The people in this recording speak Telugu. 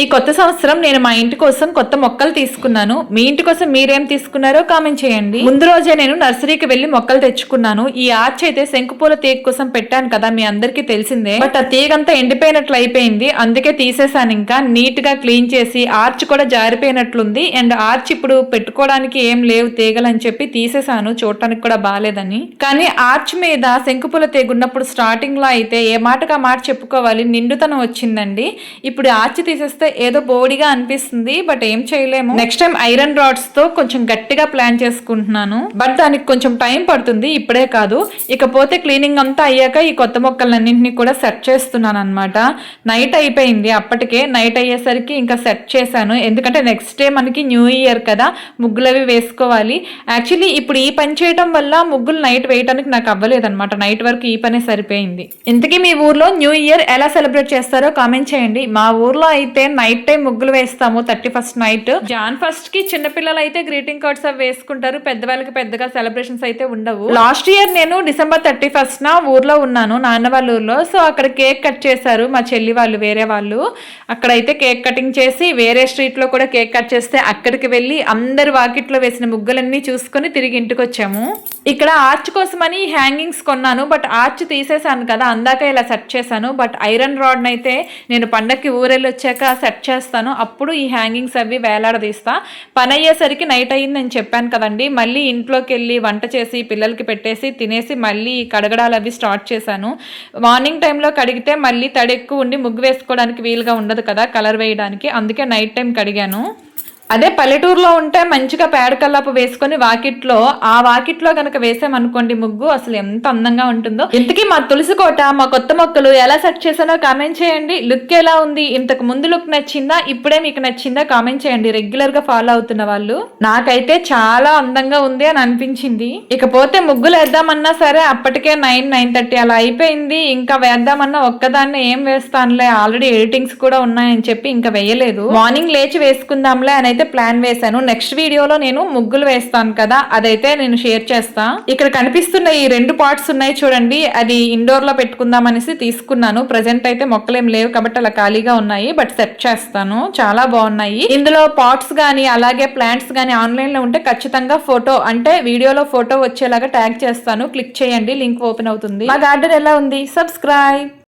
ఈ కొత్త సంవత్సరం నేను మా ఇంటి కోసం కొత్త మొక్కలు తీసుకున్నాను. మీ ఇంటి కోసం మీరేం తీసుకున్నారో కామెంట్ చేయండి. ముందు రోజే నేను నర్సరీకి వెళ్లి మొక్కలు తెచ్చుకున్నాను. ఈ ఆర్చ్ అయితే శంకుపూల తీగ కోసం పెట్టాను కదా, మీ అందరికీ తెలిసిందే. బట్ ఆ తీగంతా ఎండిపోయినట్లు అయిపోయింది, అందుకే తీసేసాను. ఇంకా నీట్ గా క్లీన్ చేసి ఆర్చ్ కూడా జారిపోయినట్లుంది. అండ్ ఆర్చ్ ఇప్పుడు పెట్టుకోవడానికి ఏం లేవు తీగలు అని చెప్పి తీసేసాను, చూడటానికి కూడా బాగాలేదని. కానీ ఆర్చ్ మీద శంకుపూల తీగ ఉన్నప్పుడు స్టార్టింగ్ లో అయితే ఏ మాటగా మాట చెప్పుకోవాలి, నిండుతనం వచ్చిందండి. ఇప్పుడు ఆర్చ్ తీసేస్తే ఏదో బోడిగా అనిపిస్తుంది, బట్ ఏం చేయలేము. నెక్స్ట్ టైం ఐరన్ రాడ్స్ తో కొంచెం గట్టిగా ప్లాన్ చేసుకుంటున్నాను, బట్ దానికి కొంచెం టైం పడుతుంది, ఇప్పుడే కాదు. ఇకపోతే క్లీనింగ్ అంతా అయ్యాక ఈ కొత్త మొక్కలన్నింటినీ కూడా సెట్ చేస్తున్నాను అనమాట. నైట్ అయిపోయింది, అప్పటికే నైట్ అయ్యేసరికి ఇంకా సెట్ చేశాను. ఎందుకంటే నెక్స్ట్ డే మనకి న్యూ ఇయర్ కదా, ముగ్గులు అవి వేసుకోవాలి. యాక్చువల్లీ ఇప్పుడు ఈ పని చేయడం వల్ల ముగ్గులు నైట్ వేయడానికి నాకు అవ్వలేదు అనమాట, నైట్ వరకు ఈ పనే సరిపోయింది. ఇంతకీ మీ ఊర్లో న్యూ ఇయర్ ఎలా సెలబ్రేట్ చేస్తారో కామెంట్ చేయండి. మా ఊర్లో అయితే నైట్ టైం ముగ్గులు వేస్తాము 31st నైట్. జాన్ 1st కి చిన్నపిల్లలు అయితే గ్రీటింగ్ కార్డ్స్ అవి వేసుకుంటారు, పెద్దవాళ్ళకి పెద్దగా సెలబ్రేషన్స్ అయితే ఉండవు. లాస్ట్ ఇయర్ నేను December 31st ఊర్లో ఉన్నాను, నాన్న వాళ్ళ ఊర్లో. సో అక్కడ కేక్ కట్ చేశారు మా చెల్లి వాళ్ళు, వేరే వాళ్ళు. అక్కడైతే కేక్ కటింగ్ చేసి వేరే స్ట్రీట్ లో కూడా కేక్ కట్ చేస్తే అక్కడికి వెళ్ళి అందరు వాకిట్లో వేసిన ముగ్గులన్నీ చూసుకొని తిరిగి ఇంటికి వచ్చాము. ఇక్కడ ఆర్చ్ కోసమని హ్యాంగింగ్స్ కొన్నాను, బట్ ఆర్చ్ తీసేసాను కదా, అందాక ఇలా సెట్ చేశాను. బట్ ఐరన్ రాడ్ అయితే నేను పండక్కి ఊరెళ్ళి వచ్చాక సెట్ చేస్తాను, అప్పుడు ఈ హ్యాంగింగ్స్ అవి వేలాడదీస్తా. పని అయ్యేసరికి నైట్ అయ్యిందని చెప్పాను కదండి. మళ్ళీ ఇంట్లోకి వెళ్ళి వంట చేసి పిల్లలకి పెట్టేసి తినేసి మళ్ళీ కడగడాలు అవి స్టార్ట్ చేశాను. మార్నింగ్ టైంలో కడిగితే మళ్ళీ తడి ఎక్కువ ఉండి ముగ్గు వేసుకోవడానికి వీలుగా ఉండదు కదా, కలర్ వేయడానికి, అందుకే నైట్ టైం కడిగాను. అదే పల్లెటూరులో ఉంటే మంచిగా పేడ కల్లాపు వేసుకొని వాకిట్లో, ఆ వాకిట్లో కనుక వేసామనుకోండి ముగ్గు, అసలు ఎంత అందంగా ఉంటుందో. ఇంతకీ మా తులసి కోట, మా కొత్త మొక్కలు ఎలా సెట్ చేసానో కామెంట్ చేయండి. లుక్ ఎలా ఉంది, ఇంతకు ముందు లుక్ నచ్చిందా, ఇప్పుడే మీకు నచ్చిందా కామెంట్ చేయండి, రెగ్యులర్ గా ఫాలో అవుతున్న వాళ్ళు. నాకైతే చాలా అందంగా ఉంది అని అనిపించింది. ఇకపోతే ముగ్గులు వేద్దామన్నా సరే అప్పటికే 9-9:30 అలా అయిపోయింది. ఇంకా వేద్దామన్నా ఒక్కదాన్ని ఏం వేస్తానులే, ఆల్రెడీ ఎడిటింగ్స్ కూడా ఉన్నాయని చెప్పి ఇంకా వేయలేదు. మార్నింగ్ లేచి వేసుకుందాంలే అని అయితే ప్లాన్ వేసాను. నెక్స్ట్ వీడియోలో నేను ముగ్గులు వేస్తాను కదా, అదైతే నేను షేర్ చేస్తా. ఇక్కడ కనిపిస్తున్న ఈ 2 పాట్స్ ఉన్నాయి చూడండి, అది ఇండోర్ లో పెట్టుకుందాం అనేసి తీసుకున్నాను. ప్రజెంట్ అయితే మొక్కలేం లేవు కాబట్టి అలా ఖాళీగా ఉన్నాయి, బట్ సెట్ చేస్తాను. చాలా బాగున్నాయి. ఇందులో పాట్స్ గానీ అలాగే ప్లాంట్స్ గానీ ఆన్లైన్ లో ఉంటే ఖచ్చితంగా ఫోటో, అంటే వీడియోలో ఫోటో వచ్చేలాగా ట్యాగ్ చేస్తాను, క్లిక్ చేయండి, లింక్ ఓపెన్ అవుతుంది. మా గార్డెన్ ఎలా ఉంది, సబ్స్క్రైబ్.